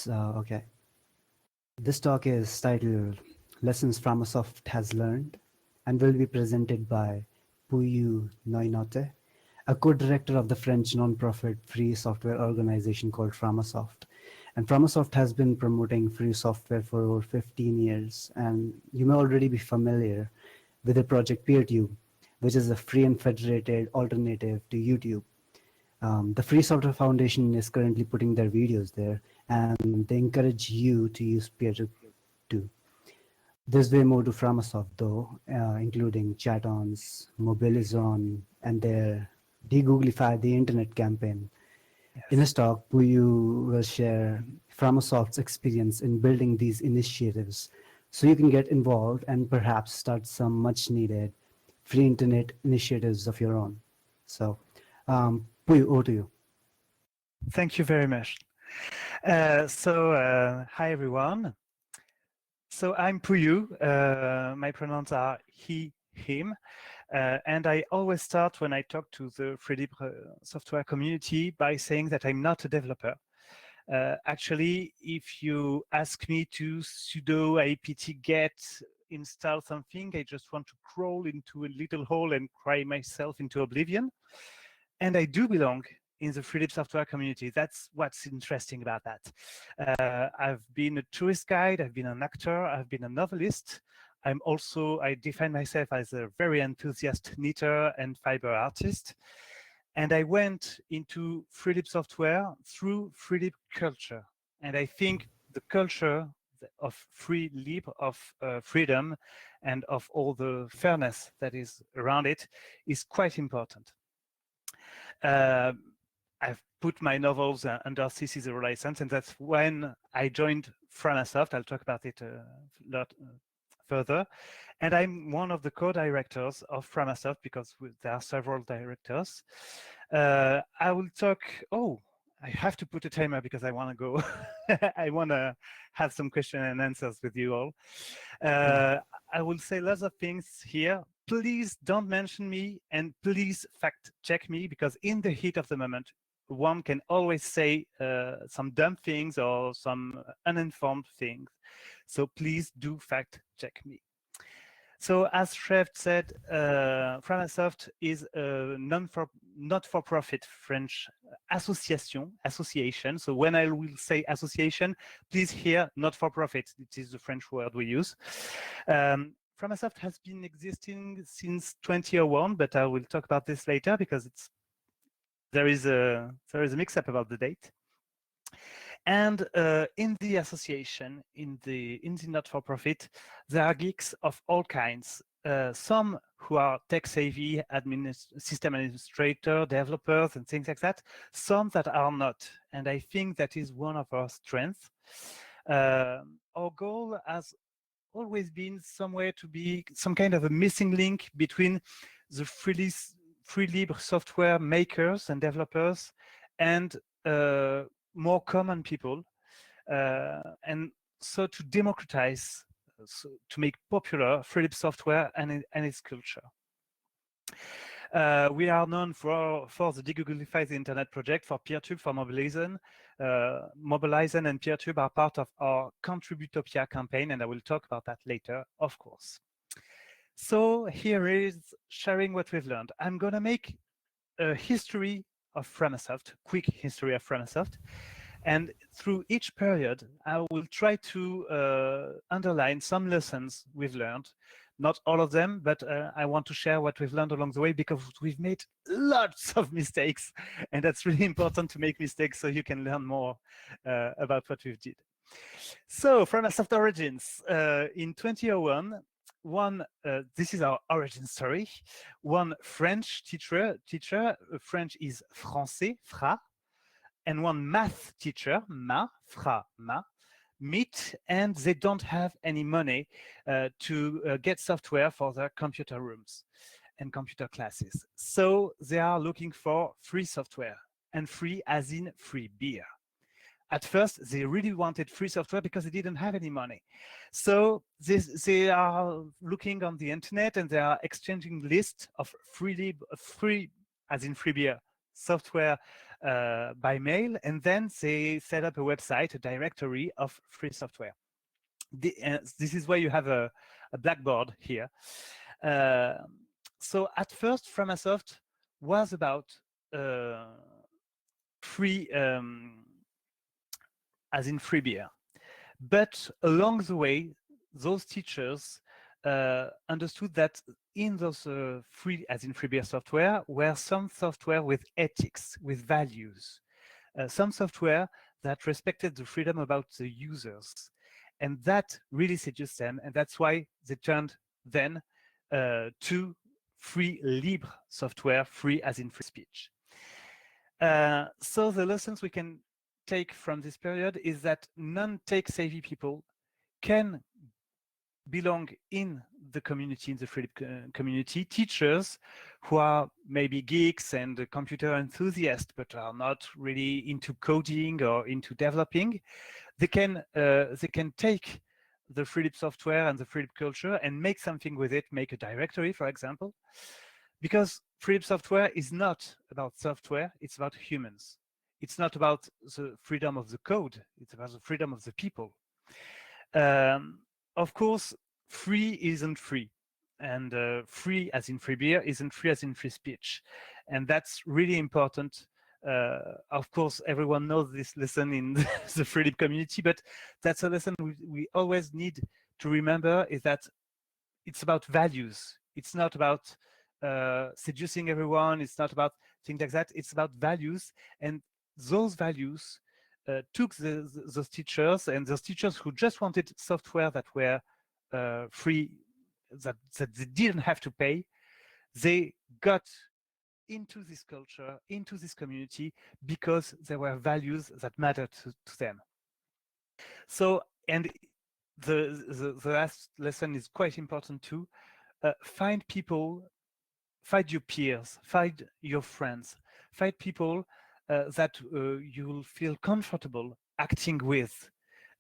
Okay. This talk is titled Lessons Framasoft Has Learned and will be presented by Pouhiou Noénaute, a co-director of the French non-profit free software organization called Framasoft. And Framasoft has been promoting free software for over 15 years, and you may already be familiar with the project PeerTube, which is a free and federated alternative to YouTube. The Free Software Foundation is currently putting their videos there, and they encourage you to use PeerTube too. There's way more to Framasoft though, including CHATONS, Mobilizon, and their Dégooglify the Internet campaign. Yes. In this talk, Pouhiou will share Framasoft's experience in building these initiatives so you can get involved and perhaps start some much needed free internet initiatives of your own. So, Pouhiou, over to you. Thank you very much. Hi everyone. So I'm Pouhiou. My pronouns are he, him, and I always start when I talk to the free libre software community by saying that I'm not a developer. Actually, if you ask me to sudo apt-get install something, I just want to crawl into a little hole and cry myself into oblivion. And I do belong in the free libre software community. That's what's interesting about that. I've been a tourist guide, I've been an actor, I've been a novelist. I define myself as a very enthusiastic knitter and fiber artist. And I went into free libre software through free libre culture. And I think the culture of free libre, of freedom, and of all the fairness that is around it is quite important. I've put my novels under CC0 license, and that's when I joined Framasoft. I'll talk about it a lot further. And I'm one of the co-directors of Framasoft because there are several directors. I will talk, I have to put a timer because I want to go. I want to have some questions and answers with you all. I will say lots of things here. Please don't mention me, and please fact check me, because in the heat of the moment, one can always say some dumb things or some uninformed things. So please do fact check me. So as Shrev said, Framasoft is a not-for-profit French association. So when I will say association, please hear not-for-profit. It is the French word we use. Framasoft has been existing since 2001, but I will talk about this later because there is a mix-up about the date. And in the association, in the not-for-profit, there are geeks of all kinds. Some who are tech-savvy, system administrator, developers, and things like that. Some that are not. And I think that is one of our strengths. Our goal has always been somewhere to be some kind of a missing link between the free libre software makers and developers and more common people, and so to democratize, to make popular free libre software and its culture. We are known for the Dégooglify the Internet project, for PeerTube, for Mobilizon. Mobilizon and PeerTube are part of our Contributopia campaign, and I will talk about that later, of course. So here is sharing what we've learned. I'm going to make a history of Framasoft, quick history of Framasoft. And through each period, I will try to underline some lessons we've learned. Not all of them, but I want to share what we've learned along the way, because we've made lots of mistakes. And that's really important, to make mistakes so you can learn more about what we've did. So Framasoft origins. In 2001, this is our origin story. One French teacher, French is français, fra, and one math teacher, fra, meet, and they don't have any money to get software for their computer rooms and computer classes. So they are looking for free software, and free as in free beer. At first, they really wanted free software because they didn't have any money. So they are looking on the internet, and they are exchanging lists of free as in free beer software by mail, and then they set up a website, a directory of free software. This is where you have a blackboard here. So at first, Framasoft was about free, as in free beer. But along the way, those teachers understood that in those free, as in free beer software, were some software with ethics, with values, some software that respected the freedom about the users. And that really seduced them. And that's why they turned then to free libre software, free as in free speech. So the lessons we can take from this period is that non-tech savvy people can belong in the community, in the free community. Teachers who are maybe geeks and computer enthusiasts, but are not really into coding or into developing, they can take the free software and the free culture and make something with it, make a directory, for example, because free software is not about software, it's about humans. It's not about the freedom of the code, it's about the freedom of the people. Of course, free isn't free, and free as in free beer isn't free as in free speech, and that's really important. Of course, everyone knows this lesson in the free community, but that's a lesson we always need to remember, is that it's about values. It's not about seducing everyone. It's not about things like that. It's about values, and those values took those teachers, and those teachers who just wanted software that were free, that they didn't have to pay, they got into this culture, into this community, because there were values that mattered to them. So, and the last lesson is quite important too. Find people, find your peers, find your friends, find people that you'll feel comfortable acting with.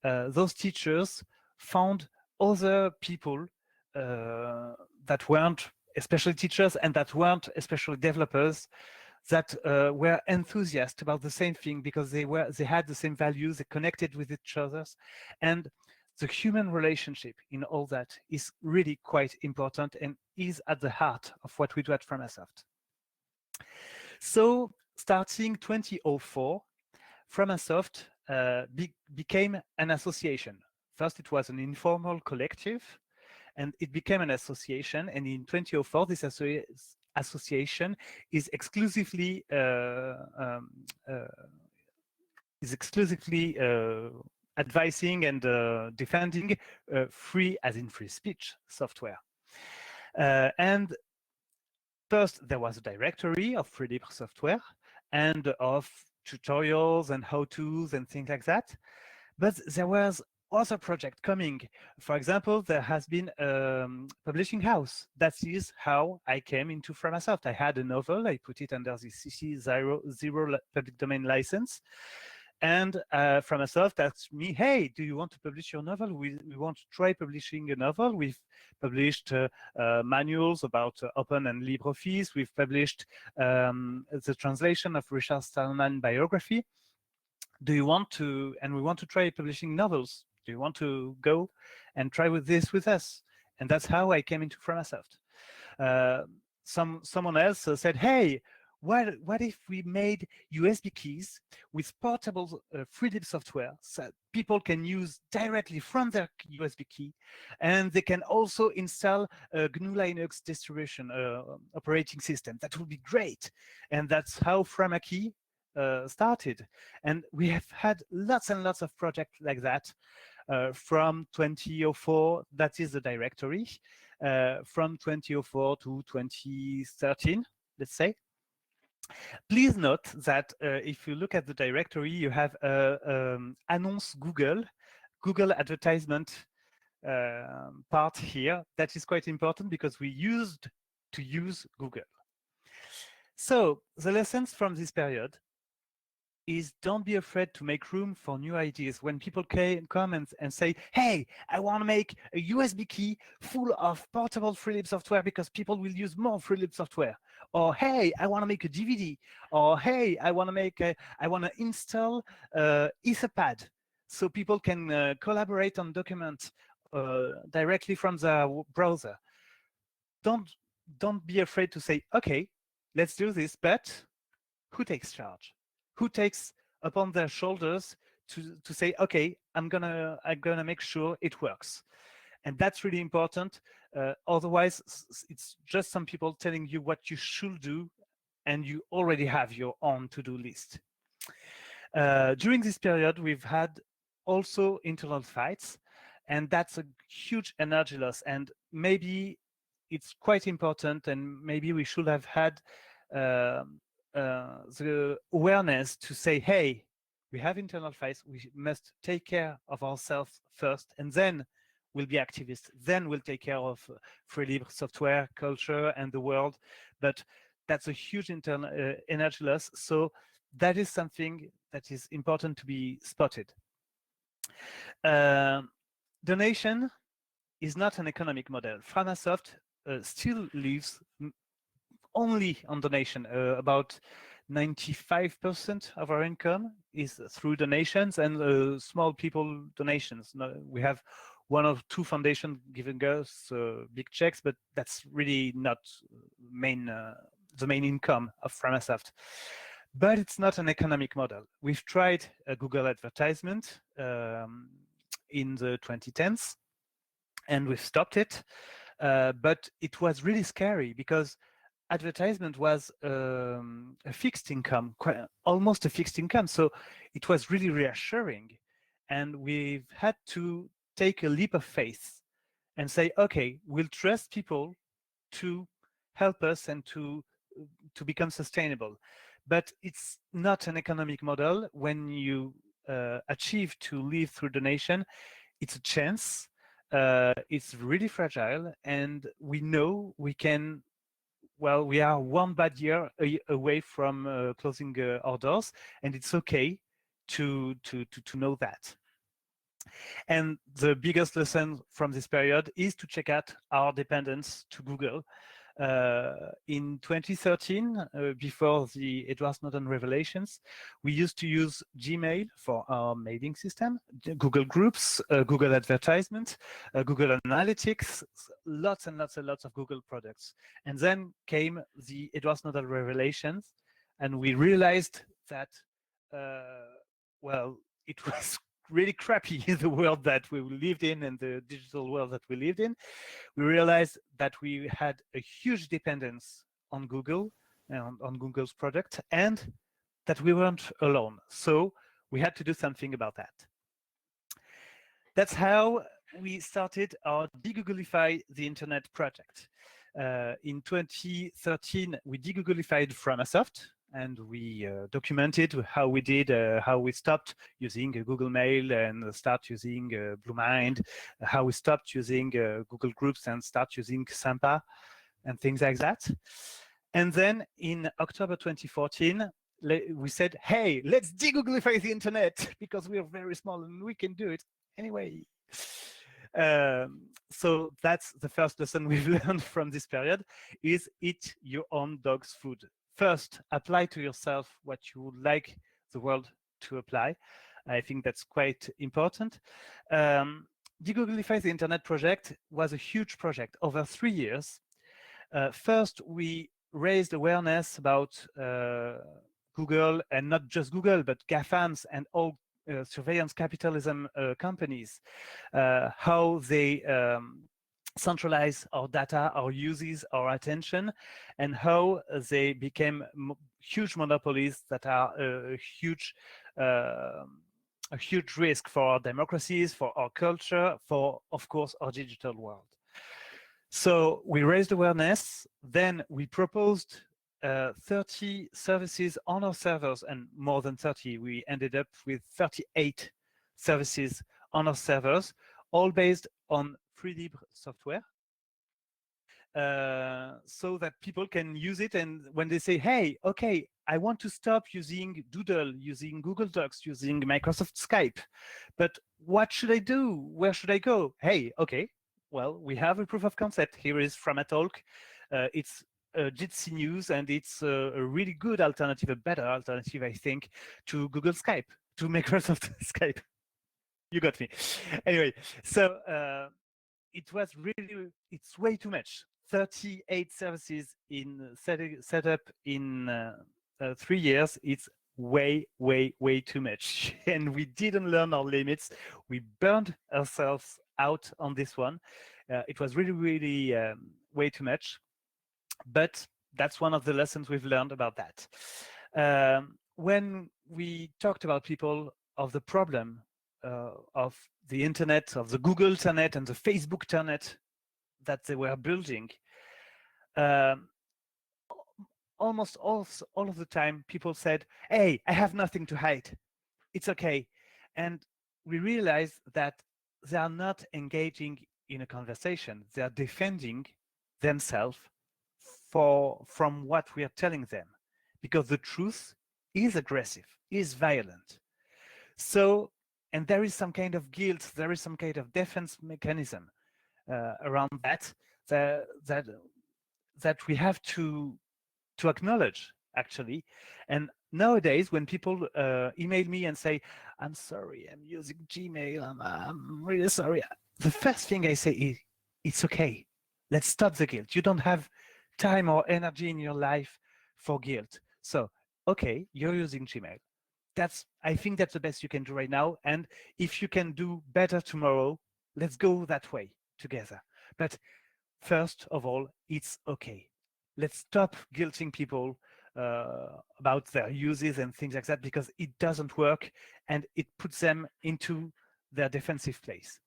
Those teachers found other people that weren't especially teachers and that weren't especially developers, that were enthusiastic about the same thing, because they had the same values, they connected with each other, and the human relationship in all that is really quite important and is at the heart of what we do at Framasoft. So starting 2004, Framasoft became an association. First, it was an informal collective, and it became an association. And in 2004, this association is exclusively advising and defending free, as in free speech, software. And first, there was a directory of free libre software and of tutorials and how-tos and things like that. But there was other project coming. For example, there has been a publishing house. That is how I came into Framasoft. I had a novel, I put it under the CC0 public domain license. And Framasoft asked me, hey, do you want to publish your novel? We want to try publishing a novel. We've published manuals about open and LibreOffice. We've published the translation of Richard Stallman biography. Do you want to, and we want to try publishing novels. Do you want to go and try with this with us? And that's how I came into Framasoft. Someone else said, hey, what if we made USB keys with portable free lib software so people can use directly from their USB key, and they can also install a gnu+linux distribution operating system? That would be great. And that's how Framakey started. And we have had lots and lots of projects like that from 2004, that is the directory, from 2004 to 2013, let's say. Please note that if you look at the directory, you have Annonce Google advertisement part here. That is quite important because we used to use Google. So the lessons from this period is, don't be afraid to make room for new ideas. When people come and say, hey, I want to make a USB key full of portable free lib software because people will use more free lib software. or hey, I want to make a DVD, or hey, I want to install Etherpad, so people can collaborate on documents directly from the browser. Don't be afraid to say, okay, let's do this, but who takes charge? Who takes upon their shoulders to say, okay, I'm gonna make sure it works? And that's really important. Otherwise, it's just some people telling you what you should do, and you already have your own to-do list. During this period, we've had also internal fights, and that's a huge energy loss. And maybe it's quite important, and maybe we should have had the awareness to say, hey, we have internal fights, we must take care of ourselves first, and then we'll be activists, then we'll take care of free libre software culture and the world. But that's a huge internal energy loss. So that is something that is important to be spotted. Donation is not an economic model. Framasoft still lives only on donation. About 95% of our income is through donations and small people donations. We have one or two foundations giving us big checks, but that's really not the main income of Framasoft. But it's not an economic model. We've tried a Google advertisement in the 2010s, and we've stopped it. But it was really scary because advertisement was a fixed income, almost a fixed income. So it was really reassuring. And we've had to take a leap of faith and say, okay, we'll trust people to help us and to become sustainable. But it's not an economic model. When you achieve to live through donation, it's a chance. It's really fragile, and we know we can. Well, we are one bad year away from closing our doors, and it's okay to know that. And the biggest lesson from this period is to check out our dependence to Google. In 2013, before the Edward Snowden revelations, we used to use Gmail for our mailing system, Google Groups, Google Advertisement, Google Analytics, lots and lots and lots of Google products. And then came the Edward Snowden revelations, and we realized that, well, it was really crappy, the world that we lived in and the digital world that we lived in. We realized that we had a huge dependence on Google and on Google's product, and that we weren't alone. So we had to do something about that. That's how we started our Dégooglify the Internet project. In 2013, we degooglified Framasoft, and we documented how we did, how we stopped using Google Mail and start using BlueMind, how we stopped using Google Groups and start using Sampa and things like that. And then in October 2014, we said, hey, let's degooglify the internet because we are very small and we can do it anyway. So that's the first lesson we've learned from this period, is eat your own dog's food. First, apply to yourself what you would like the world to apply. I think that's quite important. Degooglify the Internet project was a huge project over 3 years. First, we raised awareness about Google, and not just Google, but GAFAMs and all surveillance capitalism companies, how they centralize our data, our uses, our attention, and how they became huge monopolies that are a huge risk for our democracies, for our culture, for, of course, our digital world. So we raised awareness, then we proposed 30 services on our servers, and more than 30. We ended up with 38 services on our servers, all based on free libre software, so that people can use it. And when they say, hey, okay, I want to stop using Doodle, using Google Docs, using Microsoft Skype, but what should I do? Where should I go? Hey, okay, well, we have a proof of concept. Here is Framatalk. It's Jitsi News, and it's a really good alternative, a better alternative, I think, to Google Skype, to Microsoft Skype. You got me. Anyway, so it was really, it's way too much. 38 services in set up in 3 years. It's way too much. And we didn't learn our limits. We burned ourselves out on this one. It was really way too much. But that's one of the lessons we've learned about that. When we talked about people of the problem of the internet, of the Google internet and the Facebook internet that they were building, almost all of the time people said, hey, I have nothing to hide, it's okay. And we realized that they are not engaging in a conversation, they are defending themselves from what we are telling them, because the truth is aggressive, is violent. So, and there is some kind of guilt, there is some kind of defense mechanism around that we have to acknowledge, actually. And nowadays, when people email me and say, I'm sorry, I'm using Gmail, I'm really sorry, the first thing I say is, it's okay, let's stop the guilt. You don't have time or energy in your life for guilt. So, okay, you're using Gmail. I think that's the best you can do right now. And if you can do better tomorrow, let's go that way together. But first of all, it's okay. Let's stop guilting people about their uses and things like that, because it doesn't work and it puts them into their defensive place.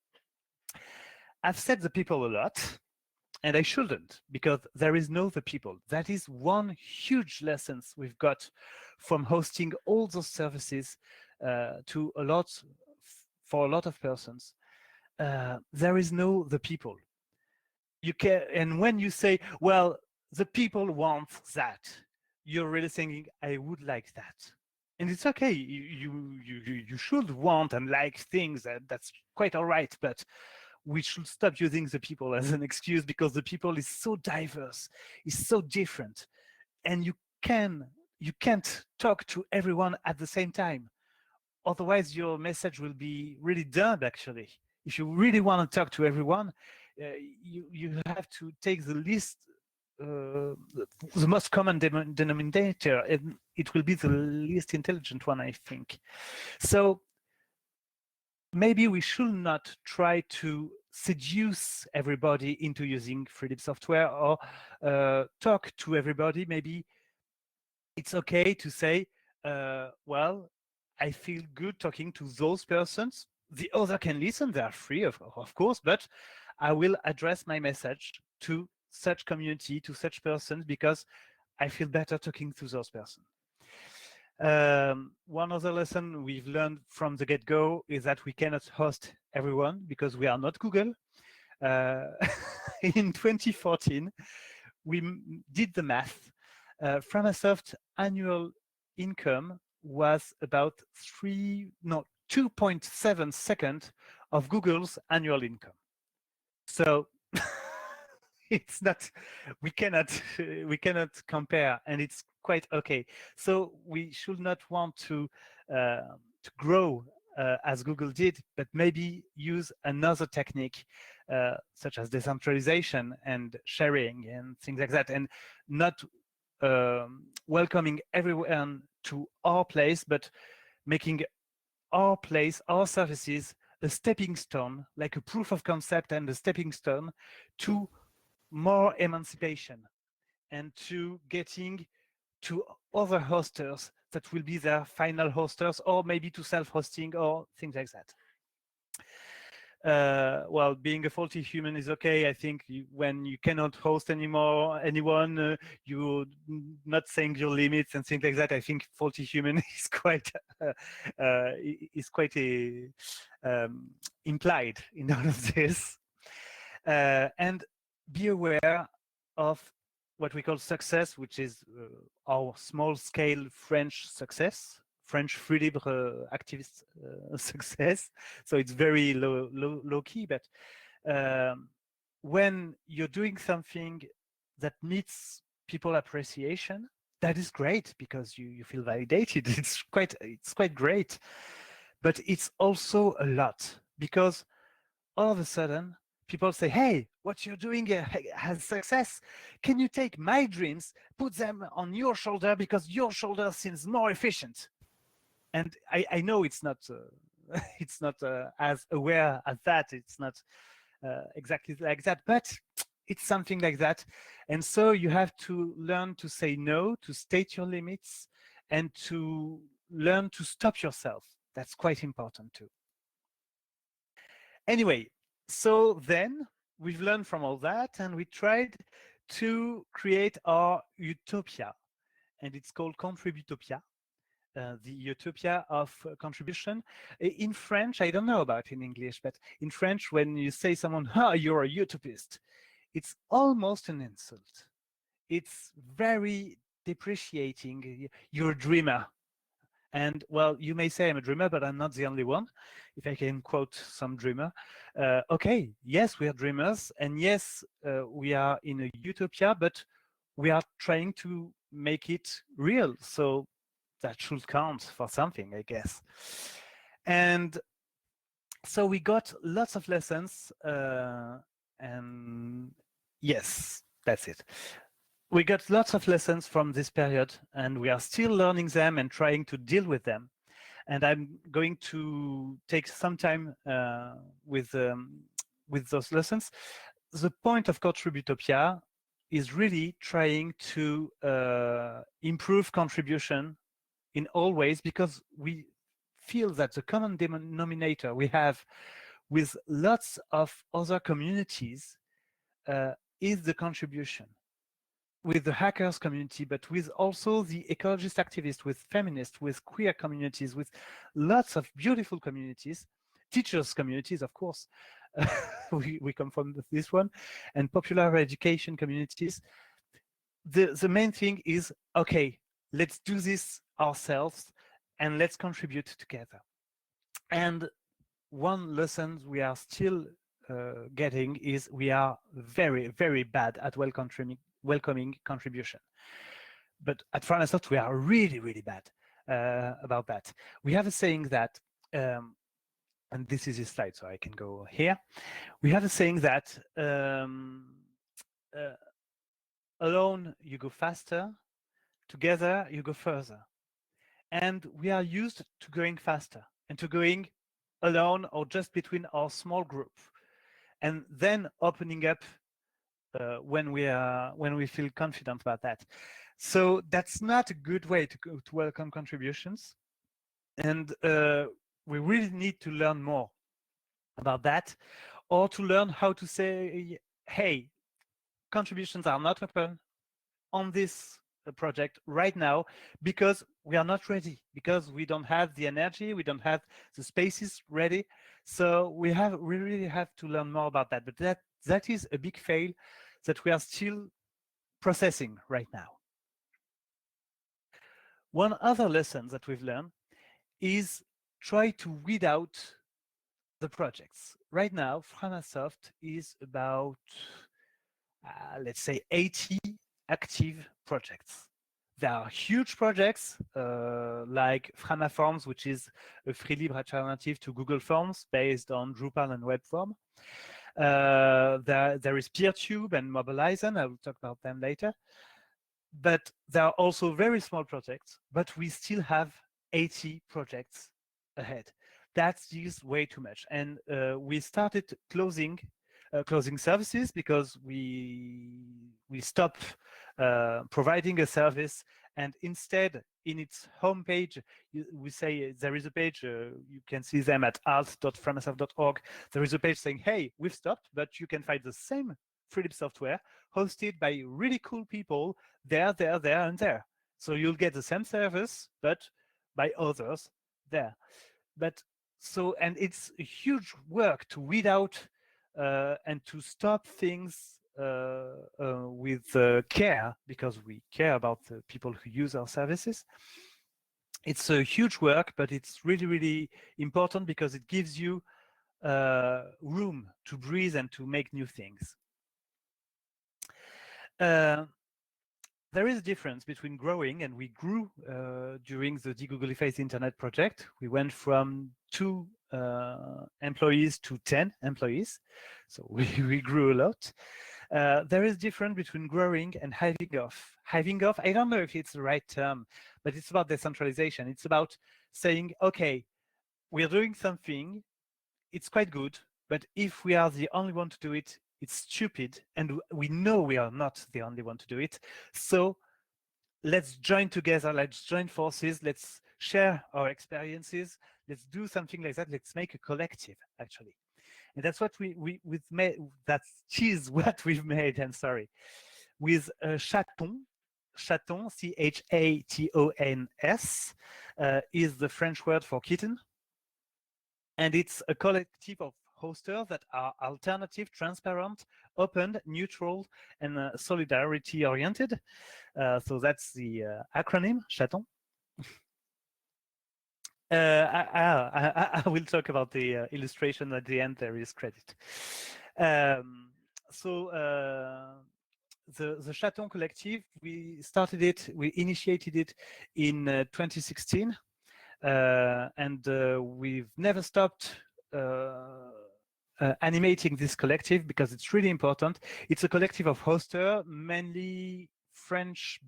I've said the people a lot, and I shouldn't, because there is no the people. That is one huge lesson we've got from hosting all those services for a lot of persons. There is no the people. You can, and when you say, well, the people want that, you're really thinking, I would like that. And it's okay, you should want and like things, that's quite all right, but we should stop using the people as an excuse, because the people is so diverse, is so different, and you can't talk to everyone at the same time. Otherwise, your message will be really dumb, actually. If you really want to talk to everyone, you have to take the least, the most common denominator, and it will be the least intelligent one, I think. So maybe we should not try to seduce everybody into using freelib software, or talk to everybody. Maybe it's okay to say, well, I feel good talking to those persons. The other can listen, they are free, of course, but I will address my message to such community, to such persons, because I feel better talking to those persons. One other lesson we've learned from the get-go is that we cannot host everyone, because we are not Google. In 2014, we did the math. Framasoft annual income was about 2.7 seconds of Google's annual income. So it's not, we cannot compare, and it's quite okay. So we should not want to grow as Google did, but maybe use another technique such as decentralization and sharing and things like that, and not welcoming everyone to our place, but making our place, our services, a stepping stone, like a proof of concept and a stepping stone to more emancipation and to getting to other hosters that will be their final hosters, or maybe to self-hosting or things like that. Well, being a faulty human is okay. I think when you cannot host anymore anyone, you're not saying your limits and things like that. I think faulty human is quite implied in all of this. And be aware of what we call success, which is our small-scale French success. French free libre activist success. So it's very low key, but when you're doing something that meets people appreciation, that is great because you feel validated. It's quite great. But it's also a lot because all of a sudden people say, hey, what you're doing has success. Can you take my dreams, put them on your shoulder because your shoulder seems more efficient? And I know it's not it's not as aware as that. It's not exactly like that, but it's something like that. And so you have to learn to say no, to state your limits, and to learn to stop yourself. That's quite important too. Anyway, so then we've learned from all that, and we tried to create our utopia, and it's called Contributopia. The utopia of contribution. In French, I don't know about in English, but in French, when you say someone, oh, you're a utopist, it's almost an insult. It's very depreciating. You're a dreamer. And well, you may say I'm a dreamer, but I'm not the only one, if I can quote some dreamer. Okay, yes, we are dreamers, and yes, we are in a utopia, but we are trying to make it real. So that should count for something, I guess. And so we got lots of lessons, and yes, that's it. We got lots of lessons from this period, and we are still learning them and trying to deal with them. And I'm going to take some time with those lessons. The point of Contributopia is really trying to improve contribution in all ways, because we feel that the common denominator we have with lots of other communities is the contribution. With the hackers community, but with also the ecologist activists, with feminists, with queer communities, with lots of beautiful communities, teachers communities, of course, we come from this one, and popular education communities. The main thing is, okay, let's do this ourselves and let's contribute together. And one lesson we are still getting is we are very, very bad at welcoming contribution. But at Framasoft, we are really, really bad about that. We have a saying that, and this is a slide, so I can go here. We have a saying that alone you go faster, together you go further. And we are used to going faster and to going alone or just between our small group, and then opening up when we feel confident about that. So that's not a good way to welcome contributions, and we really need to learn more about that, or to learn how to say, hey, contributions are not open on this project right now because we are not ready, because we don't have the energy, we don't have the spaces ready. So we really have to learn more about that. But that is a big fail that we are still processing right now. One other lesson that we've learned is try to weed out the projects. Right now, Framasoft is about, let's say, 80 active projects. There are huge projects like Framaforms, which is a free libre alternative to Google Forms based on Drupal and WebForm. There is PeerTube and Mobilizon. I will talk about them later. But there are also very small projects, but we still have 80 projects ahead. That's just way too much. And we started closing services because we stopped providing a service, and instead in its homepage we say there is a page, you can see them at alt.framasoft.org. There is a page saying, hey, we've stopped, but you can find the same free software hosted by really cool people there, and there. So you'll get the same service, but by others there. But so, and it's a huge work to weed out and to stop things with care, because we care about the people who use our services. It's a huge work, but it's really, really important because it gives you room to breathe and to make new things. there is a difference between growing, and we grew during the Dégooglify the Internet project. We went from 2 employees to 10 employees, so we grew a lot. There is a difference between growing and hiving off. Hiving off, I don't know if it's the right term, but it's about decentralization. It's about saying, okay, we're doing something, it's quite good, but if we are the only one to do it, it's stupid, and we know we are not the only one to do it. So let's join together, let's join forces, let's share our experiences, let's do something like that, let's make a collective, actually. And that's what we've made, that is what we've made, I'm sorry, with CHATONS. CHATONS, C-H-A-T-O-N-S, is the French word for kitten. And it's a collective of hosters that are alternative, transparent, open, neutral, and solidarity-oriented. So that's the acronym, CHATONS. I will talk about the illustration at the end. There is credit. So the CHATONS collective, we initiated it in 2016. And we've never stopped animating this collective because it's really important. It's a collective of hosters, mainly French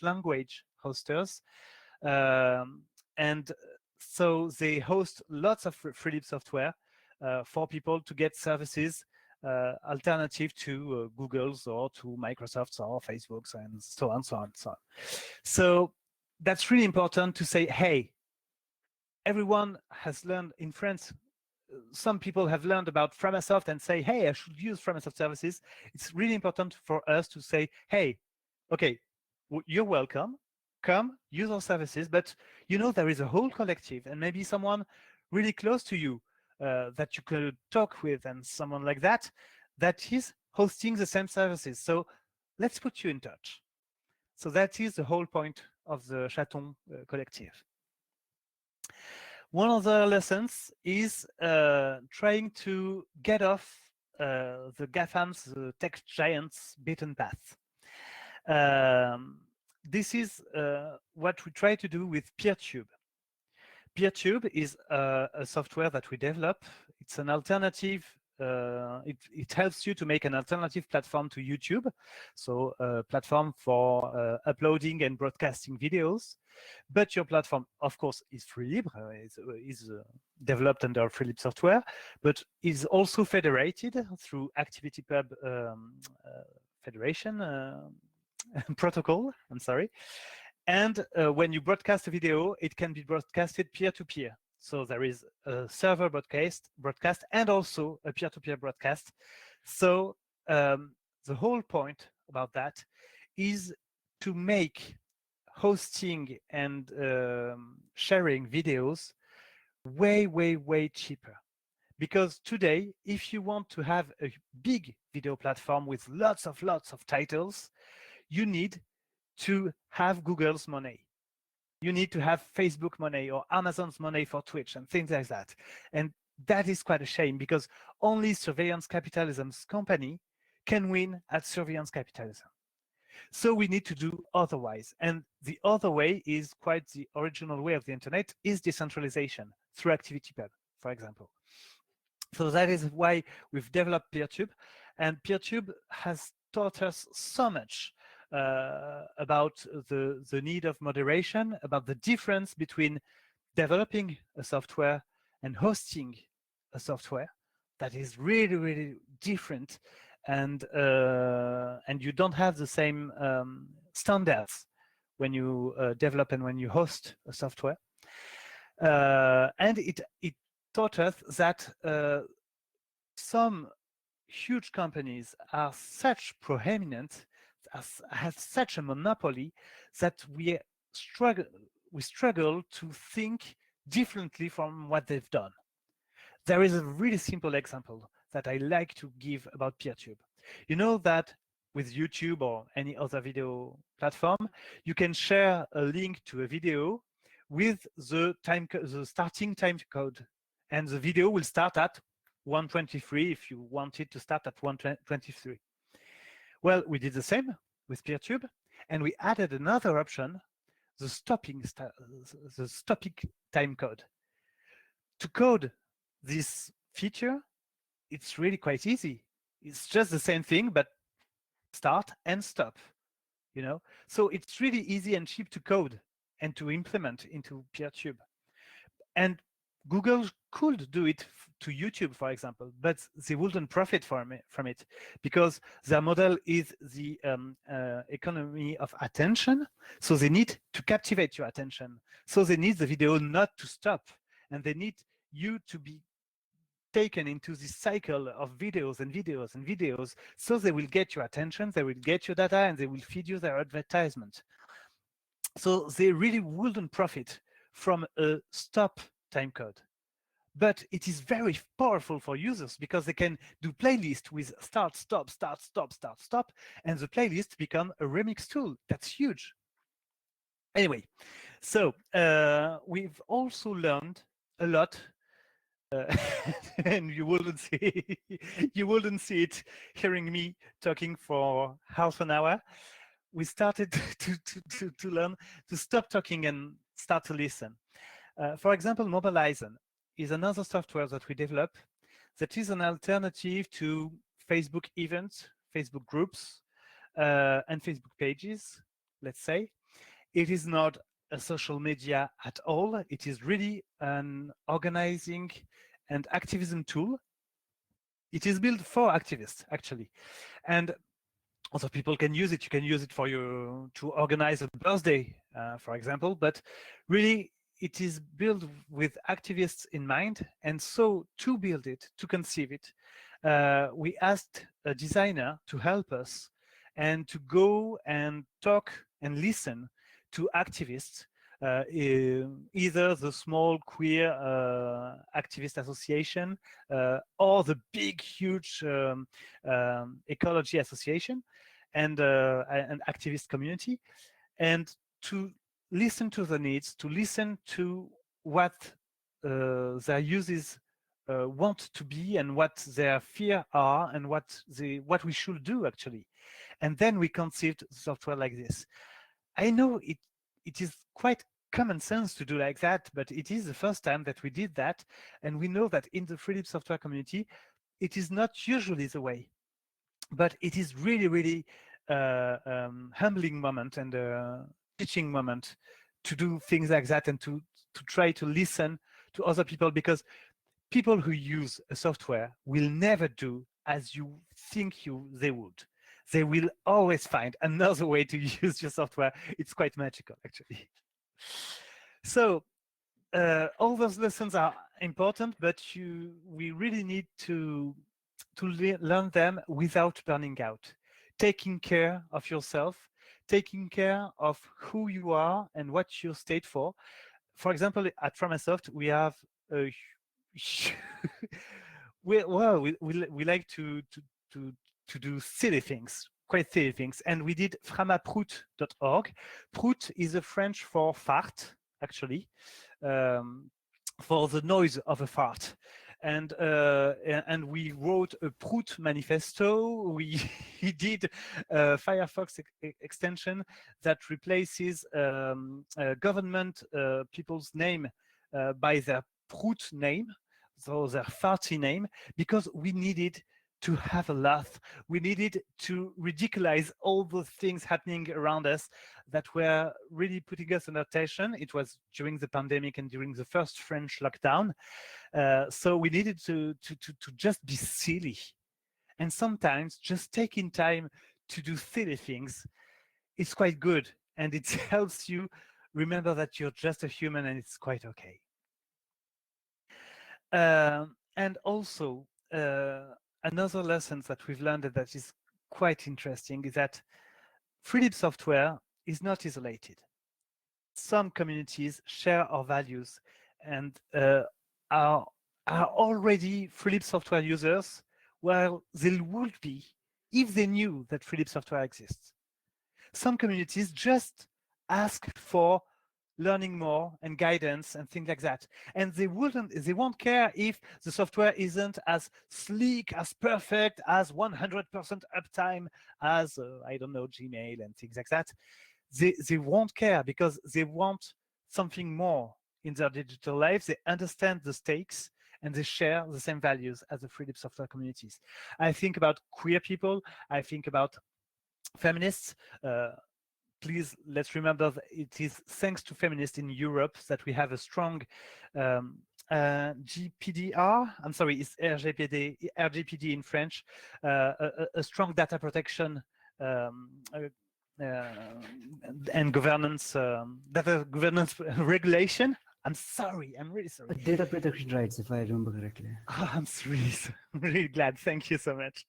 language hosters, and so they host lots of free software for people to get services alternative to Google's or to Microsoft's or Facebook's and so on, so on, so on. So that's really important to say, hey, everyone has learned in France. Some people have learned about Framasoft and say, hey, I should use Framasoft services. It's really important for us to say, hey, okay, you're welcome. Come, use our services. But you know, there is a whole collective and maybe someone really close to you that you could talk with and someone like that, that is hosting the same services. So let's put you in touch. So that is the whole point of the CHATONS collective. One of the lessons is trying to get off the GAFAMs, the tech giants' beaten path. This is what we try to do with PeerTube. PeerTube is a software that we develop. It's an alternative. It helps you to make an alternative platform to YouTube, so a platform for uploading and broadcasting videos. But your platform, of course, is free libre, is developed under free lib software, but is also federated through ActivityPub federation protocol. I'm sorry. And when you broadcast a video, it can be broadcasted peer-to-peer. So there is a server broadcast and also a peer-to-peer broadcast. So the whole point about that is to make hosting and sharing videos way, way, way cheaper. Because today, if you want to have a big video platform with lots of titles, you need to have Google's money. You need to have Facebook money or Amazon's money for Twitch and things like that. And that is quite a shame because only surveillance capitalism's company can win at surveillance capitalism. So we need to do otherwise. And the other way is quite the original way of the internet, is decentralization through ActivityPub, for example. So that is why we've developed PeerTube. And PeerTube has taught us so much about the need of moderation, about the difference between developing a software and hosting a software. That is really, really different. And you don't have the same standards when you develop and when you host a software. And it taught us that some huge companies are such proeminent, have such a monopoly, that we struggle to think differently from what they've done. There is a really simple example that I like to give about PeerTube. You know that with YouTube or any other video platform, you can share a link to a video with the starting time code, and the video will start at 1:23 if you want it to start at 1:23. Well, we did the same with PeerTube, And we added another option, the stopping time code. To code this feature, it's really quite easy. It's just the same thing, but start and stop, you know? So it's really easy and cheap to code and to implement into PeerTube. And Google could do it to YouTube, for example, but they wouldn't profit from it because their model is the economy of attention. So they need to captivate your attention. So they need the video not to stop, and they need you to be taken into this cycle of videos and videos and videos. So they will get your attention, they will get your data, and they will feed you their advertisement. So they really wouldn't profit from a stop time code. But it is very powerful for users because they can do playlist with start, stop, start, stop, start, stop, and the playlist become a remix tool. That's huge. Anyway, so we've also learned a lot, and you wouldn't see it hearing me talking for half an hour. We started to learn to stop talking and start to listen. For example, Mobilizon is another software that we develop that is an alternative to Facebook events, Facebook groups, and Facebook pages, let's say. It is not a social media at all. It is really an organizing and activism tool. It is built for activists, actually. And other people can use it. You can use it for to organize a birthday, for example, but really it is built with activists in mind. And so to build it, to conceive it, we asked a designer to help us and to go and talk and listen to activists, either the small queer activist association or the big, huge ecology association and an activist community, and to listen to the needs, to listen to what their users want to be and what their fear are and what we should do actually. And then we conceived software like this. I know it is quite common sense to do like that, but it is the first time that we did that. And we know that in the free lib software community, it is not usually the way, but it is really, really humbling moment and teaching moment to do things like that and to try to listen to other people, because people who use a software will never do as you think they would. They will always find another way to use your software. It's quite magical, actually. So all those lessons are important, but we really need to learn them without burning out. Taking care of yourself, taking care of who you are and what you state for. For example, at Framasoft, we have a we like to do silly things, quite silly things, and we did framaprout.org. Prout is a French for fart, actually, for the noise of a fart. And we wrote a Prout manifesto. We did a Firefox extension that replaces government people's name by their Prout name, so their farty name, because we needed to have a laugh. We needed to ridiculize all the things happening around us that were really putting us under tension. It was during the pandemic and during the first French lockdown. So we needed to just be silly. And sometimes just taking time to do silly things is quite good. And it helps you remember that you're just a human and it's quite okay. And also, another lesson that we've learned that is quite interesting is that free lib software is not isolated. Some communities share our values and are already free lib software users, while they would be if they knew that free lib software exists. Some communities just ask for learning more and guidance and things like that. And they won't care if the software isn't as sleek, as perfect, as 100% uptime as, I don't know, Gmail and things like that. They won't care because they want something more in their digital life. They understand the stakes and they share the same values as the free software communities. I think about queer people. I think about feminists. Please, let's remember that it is thanks to feminists in Europe that we have a strong GPDR. I'm sorry, it's RGPD in French, a strong data protection and governance, data governance regulation. I'm sorry, I'm really sorry. Data protection rights, if I remember correctly. Oh, I'm really glad. Thank you so much.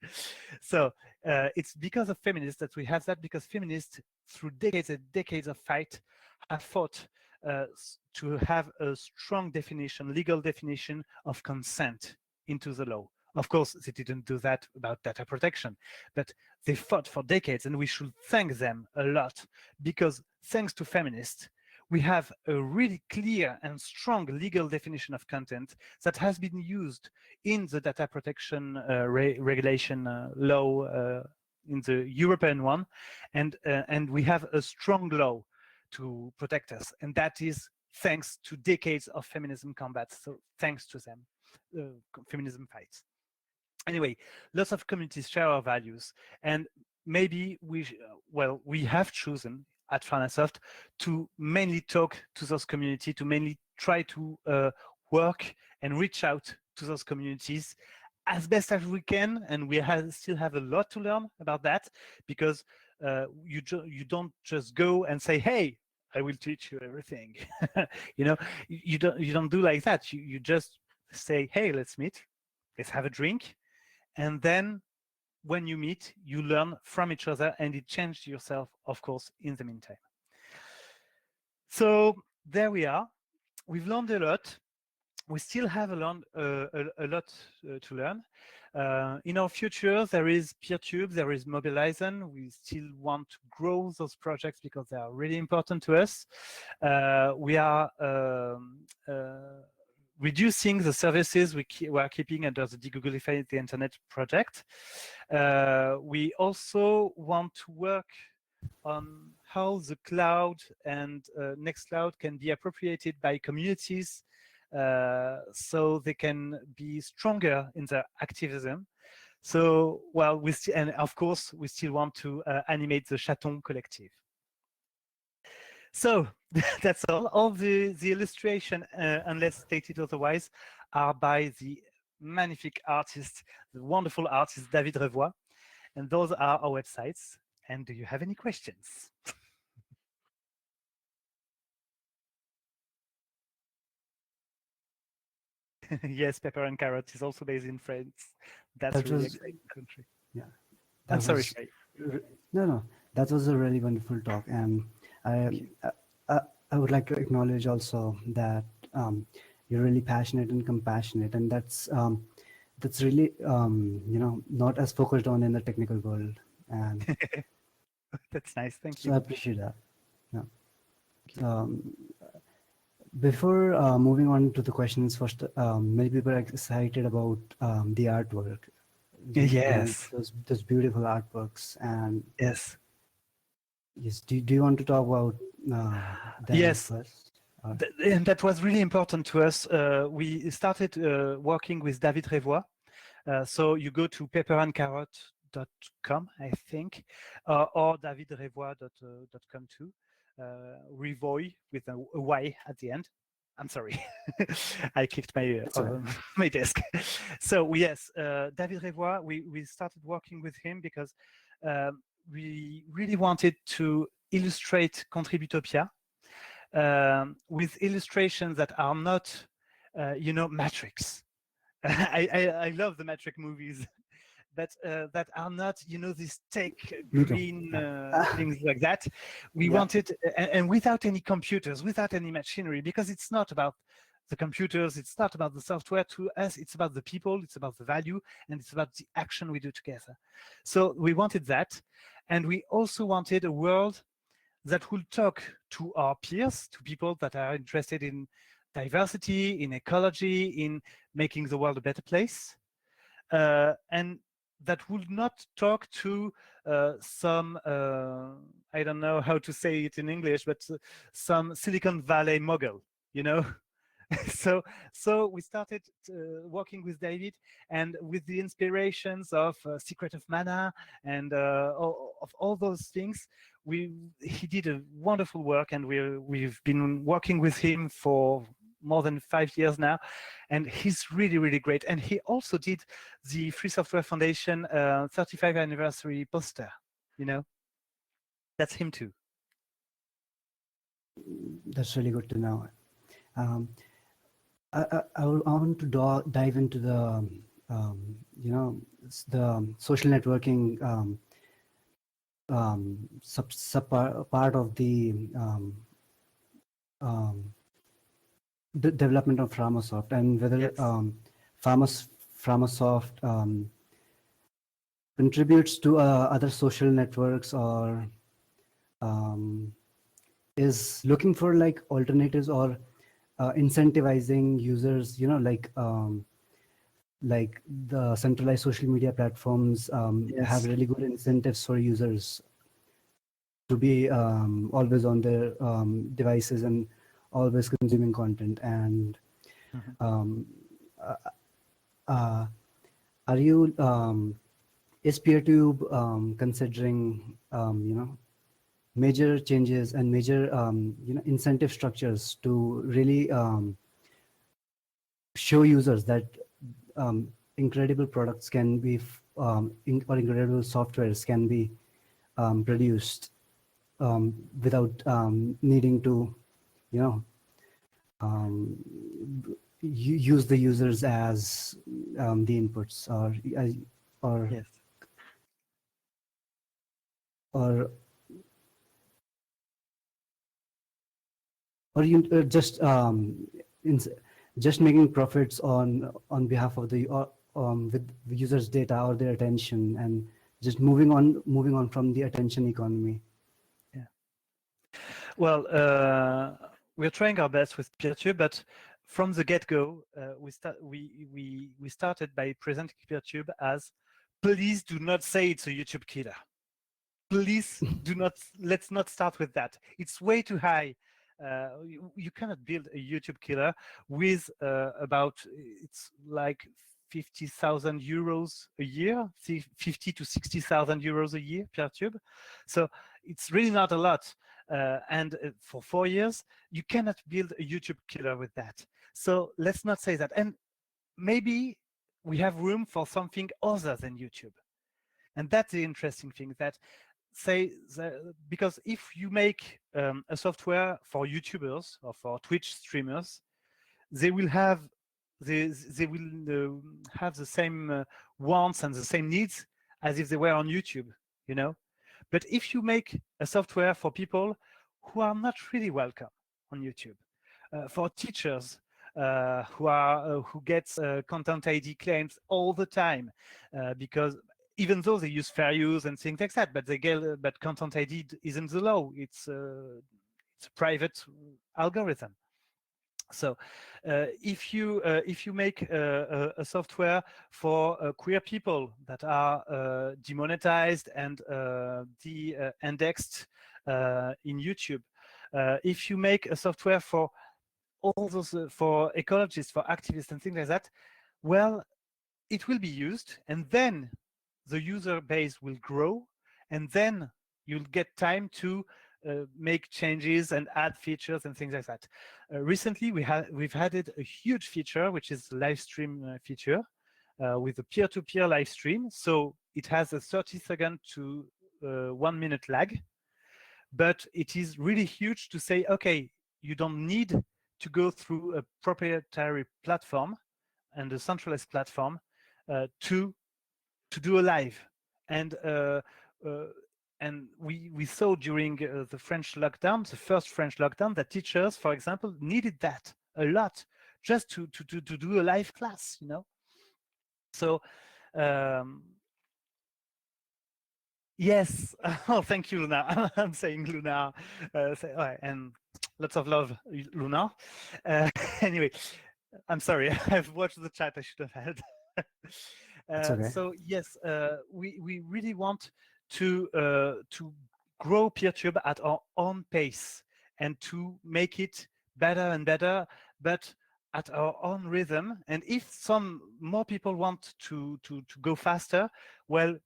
So it's because of feminists that we have that, because feminists, through decades and decades of fight, have fought to have a strong definition, legal definition of consent into the law. Of course, they didn't do that about data protection, but they fought for decades, and we should thank them a lot, because thanks to feminists, we have a really clear and strong legal definition of content that has been used in the data protection regulation law, in the European one, and we have a strong law to protect us, and that is thanks to decades of feminism combat. So thanks to them, feminism fights. Anyway, lots of communities share our values, and maybe we have chosen at Framasoft to mainly talk to those communities, to mainly try to work and reach out to those communities as best as we can, and we still have a lot to learn about that, because you don't just go and say, hey, I will teach you everything. You know, you don't do like that. You just say, hey, let's meet, let's have a drink, and then when you meet, you learn from each other, and it changes yourself, of course, in the meantime. So there we are. We've learned a lot. We still have a lot to learn. In our future, there is PeerTube, there is Mobilizon. We still want to grow those projects because they are really important to us. We are reducing the services we are keeping under the Dégooglify the Internet project. We also want to work on how the cloud and Nextcloud can be appropriated by communities so they can be stronger in their activism. So, well, and of course, we still want to animate the CHATONS collective. So that's all. All the illustration, unless stated otherwise, are by the magnifique artist, the wonderful artist David Revoy, and those are our websites. And do you have any questions? Yes, Pepper and Carrot is also based in France. That's really exciting country. Yeah. I'm sorry. No, that was a really wonderful talk, and I would like to acknowledge also that you're really passionate and compassionate, and that's really not as focused on in the technical world, and that's nice. Thank you. So I appreciate that. Yeah. Before moving on to the questions, first, many people are excited about the artwork. Yes. Those beautiful artworks, and yes. Do you want to talk about that yes. first? And that was really important to us. We started working with David Revoy. So you go to pepperandcarrot.com, I think, or davidrevoy.com too. Revoy with a Y at the end. I'm sorry, I kicked my my desk. So yes, David Revoy, we started working with him because we really wanted to illustrate Contributopia with illustrations that are not, Matrix. I love the Matrix movies, but that are not, these tech green things like that. We wanted, and without any computers, without any machinery, because it's not about the computers, it's not about the software. To us, it's about the people, it's about the value, and it's about the action we do together. So we wanted that, and we also wanted a world that will talk to our peers, to people that are interested in diversity, in ecology, in making the world a better place, and that would not talk to some, I don't know how to say it in English, but some Silicon Valley mogul, you know? so we started working with David, and with the inspirations of Secret of Mana and of all those things, he did a wonderful work, and we've been working with him for more than 5 years now, and he's really great. And he also did the Free Software Foundation 35th anniversary poster, you know. That's him too. That's really good to know. I want to dive into the you know, the social networking part of the development of Framasoft, and whether yes. Framasoft contributes to other social networks, or is looking for like alternatives, or incentivizing users, you know, like the centralized social media platforms have really good incentives for users to be always on their devices and always consuming content. And are you is PeerTube considering you know, major changes and major you know, incentive structures to really show users that incredible products can be or incredible softwares can be produced without needing to, you know, use the users as the inputs, or Yes. or or you just making profits on behalf of the with the users' data or their attention, and just moving on from the attention economy. Yeah. Well, we're trying our best with PeerTube, but from the get-go, we started by presenting PeerTube as, please do not say it's a YouTube killer. Please do not, let's not start with that. It's way too high. You cannot build a YouTube killer with about, it's like 50,000 euros a year, 50 to 60,000 euros a year, PeerTube. So it's really not a lot. And for 4 years, you cannot build a YouTube killer with that. So let's not say that. And maybe we have room for something other than YouTube. And that's the interesting thing, that because if you make a software for YouTubers or for Twitch streamers, they will have the same wants and the same needs as if they were on YouTube, you know. But if you make a software for people who are not really welcome on YouTube, for teachers who gets content ID claims all the time, because even though they use fair use and things like that, but they get but content ID isn't the law. It's a private algorithm. So if you make a software for queer people that are demonetized and de-indexed in YouTube, if you make a software for all those for ecologists, for activists and things like that, well, it will be used, and then the user base will grow, and then you'll get time to make changes and add features and things like that. Recently, we've added a huge feature, which is the live stream feature with a peer-to-peer live stream. So it has a 30-second to 1 minute lag, but it is really huge to say, okay, you don't need to go through a proprietary platform and a centralized platform to do a live. And we saw during the French lockdown, the first French lockdown, that teachers, for example, needed that a lot just to do a live class, you know. So Yes. Oh, thank you, Luna. I'm saying Luna. And lots of love, Luna. Anyway, I'm sorry. I've watched the chat. I should have had. It's okay. So yes, we really want to grow PeerTube at our own pace and to make it better and better, but at our own rhythm. And if some more people want to go faster, well,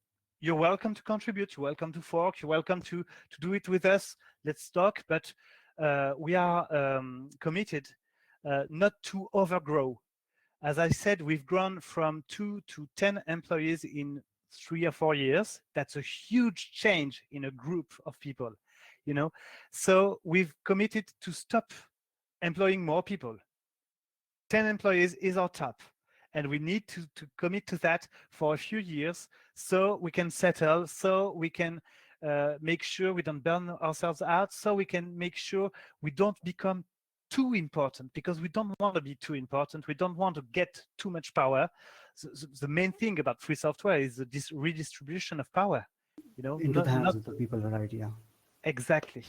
you're welcome to contribute. You're welcome to fork. You're welcome to do it with us. Let's talk. But we are committed not to overgrow. As I said, we've grown from 2 to 10 employees in 3 or 4 years. That's a huge change in a group of people, you know. So we've committed to stop employing more people. 10 employees is our top. And we need to commit to that for a few years so we can settle, so we can make sure we don't burn ourselves out, so we can make sure we don't become too important, because we don't want to be too important. We don't want to get too much power. So the main thing about free software is this redistribution of power. You know, Into the hands not of the people, right? Yeah. exactly.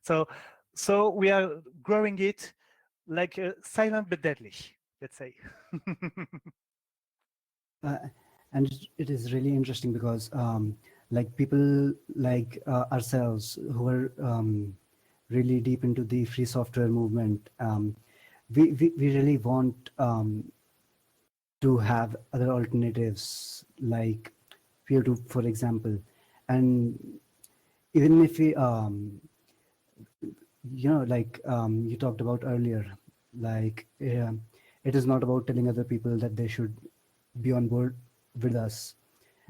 So we are growing it like silent but deadly, let's say. Uh, and it is really interesting because like people like ourselves who are really deep into the free software movement, we really want to have other alternatives like PeerTube, for example. And even if we like you talked about earlier, like it is not about telling other people that they should be on board with us.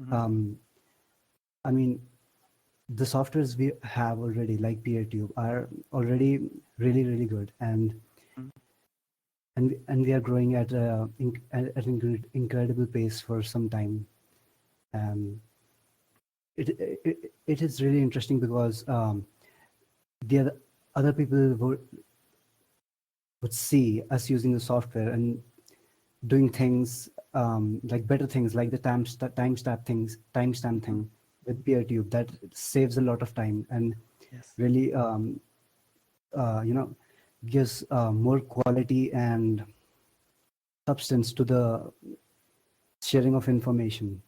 Mhm. I mean, the softwares we have already, like PeerTube, are already really, really good, and Mhm. and we are growing at at an incredible pace for some time. Um, it is really interesting because the other people would see us using the software and doing things like better things, like the timestamp Mhm. thing with PeerTube that saves a lot of time and Yes. really you know gives more quality and substance to the sharing of information.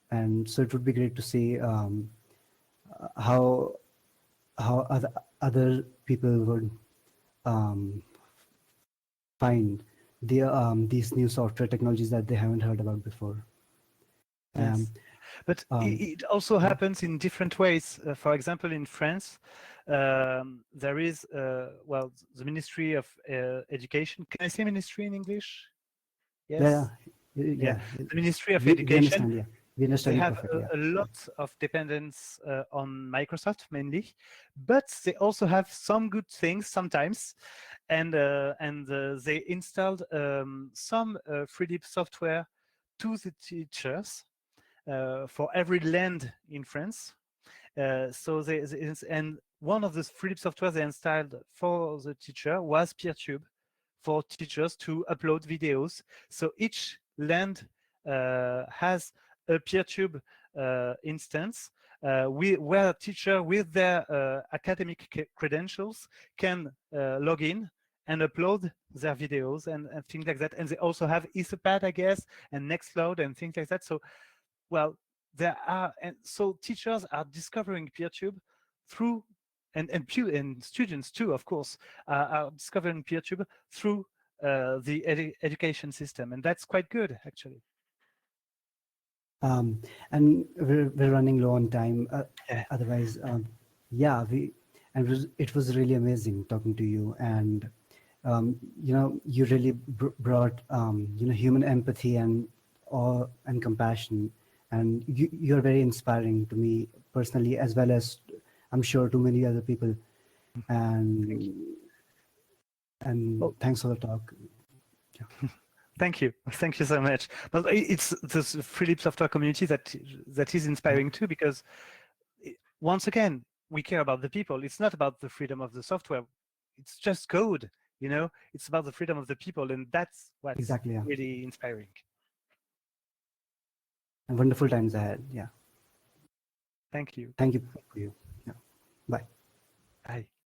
And so it would be great to see how other people would um, find these new software technologies that they haven't heard about before. Um, Yes. But um, it also happens in different ways. For example, in France, there is, well, the Ministry of Education. Can I say ministry in English? yeah, Yes. Yeah. yeah, yeah. The Ministry of We Education. understand. Yeah, we They understand you have perfectly. Yeah. a lot of dependence on Microsoft mainly, but they also have some good things sometimes, and they installed some free software to the teachers for every land in France. And one of the free software they installed for the teacher was PeerTube for teachers to upload videos. So each land has a PeerTube instance where a teacher with their academic credentials can log in and upload their videos and things like that. And they also have Etherpad, I guess, and Nextcloud and things like that. So, well, there are, and so teachers are discovering PeerTube through, and students too, of course, are discovering PeerTube through the education system, and that's quite good, actually. And we're running low on time. Yeah. Otherwise, yeah, it was really amazing talking to you. And you really brought human empathy and awe and compassion. And you're very inspiring to me personally, as well as I'm sure to many other people. Thank you. And Oh, thanks for the talk. Yeah. thank you so much. But it's this Philip software community that is inspiring too, because once again, we care about the people. It's not about the freedom of the software. It's just code, it's about the freedom of the people, and that's what's Exactly. Yeah. really inspiring. And wonderful times ahead. Yeah. Thank you. Thank you for you. Yeah. Bye. Bye.